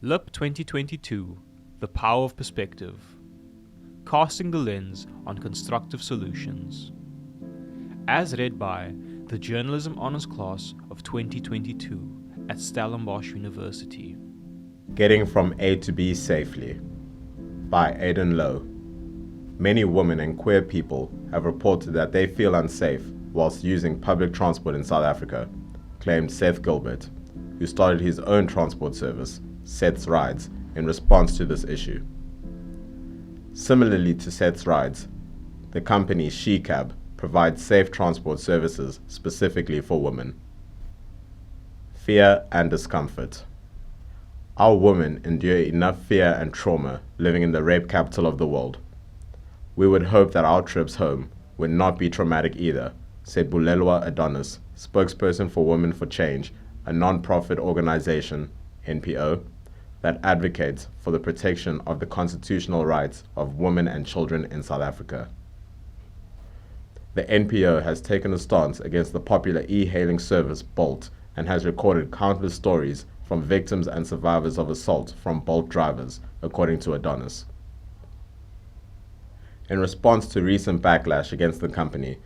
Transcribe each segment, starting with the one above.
Louw 2022, The Power of Perspective. Casting the lens on constructive solutions. As read by the Journalism Honours Class of 2022 at Stellenbosch University. Getting from A to B safely by Aiden Louw. Many women and queer people have reported that they feel unsafe whilst using public transport in South Africa, claimed Seth Gilbert, who started his own transport service, Seth's Rides, in response to this issue. Similarly to Seth's Rides, the company SheCab provides safe transport services specifically for women. Fear and discomfort. Our women endure enough fear and trauma living in the rape capital of the world. We would hope that our trips home would not be traumatic either, said Bulelwa Adonis, spokesperson for Women for Change, a non-profit organization, NPO, that advocates for the protection of the constitutional rights of women and children in South Africa. The NPO has taken a stance against the popular e-hailing service Bolt and has recorded countless stories from victims and survivors of assault from Bolt drivers, according to Adonis. In response to recent backlash against the company,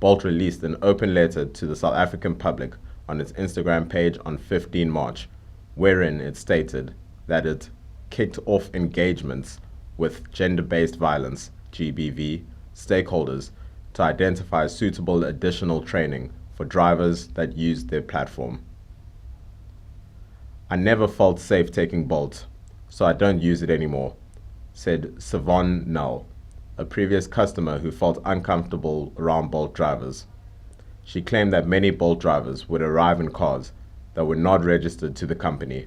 Bolt released an open letter to the South African public on its Instagram page on 15 March, wherein it stated that it kicked off engagements with gender-based violence, GBV, stakeholders to identify suitable additional training for drivers that used their platform. I never felt safe taking Bolt, so I don't use it anymore, said Savon Null, a previous customer who felt uncomfortable around Bolt drivers. She claimed that many Bolt drivers would arrive in cars that were not registered to the company.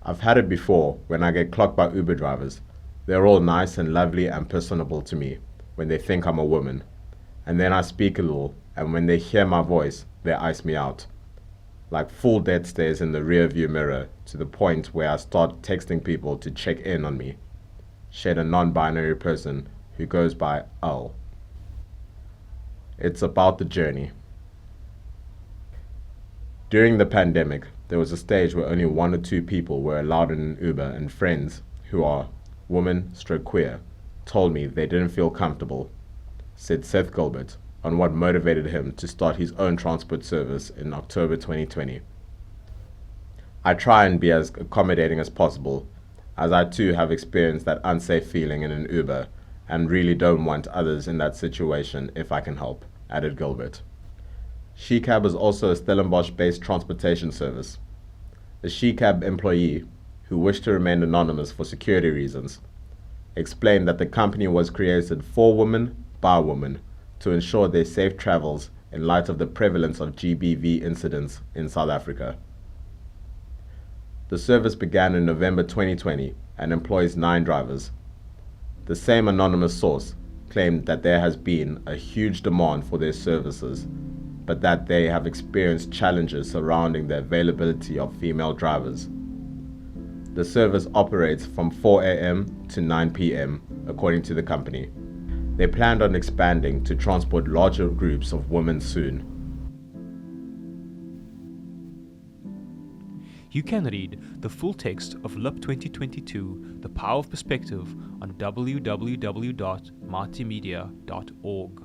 I've had it before when I get clocked by Uber drivers. They're all nice and lovely and personable to me when they think I'm a woman. And then I speak a little, and when they hear my voice, they ice me out. Like full dead stares in the rear view mirror, to the point where I start texting people to check in on me, shared a non-binary person who goes by L. It's about the journey. During the pandemic, there was a stage where only 1 or 2 people were allowed in an Uber, and friends who are women/queer told me they didn't feel comfortable, said Seth Gilbert on what motivated him to start his own transport service in October 2020. I try and be as accommodating as possible, as I too have experienced that unsafe feeling in an Uber and really don't want others in that situation if I can help, added Gilbert. SheCab is also a Stellenbosch-based transportation service. The SheCab employee, who wished to remain anonymous for security reasons, explained that the company was created for women by women to ensure their safe travels in light of the prevalence of GBV incidents in South Africa. The service began in November 2020 and employs 9 drivers. The same anonymous source claimed that there has been a huge demand for their services, but that they have experienced challenges surrounding the availability of female drivers. The service operates from 4 a.m. to 9 p.m., according to the company. They planned on expanding to transport larger groups of women soon. You can read the full text of Louw 2022, The Power of Perspective on www.multimedia.org.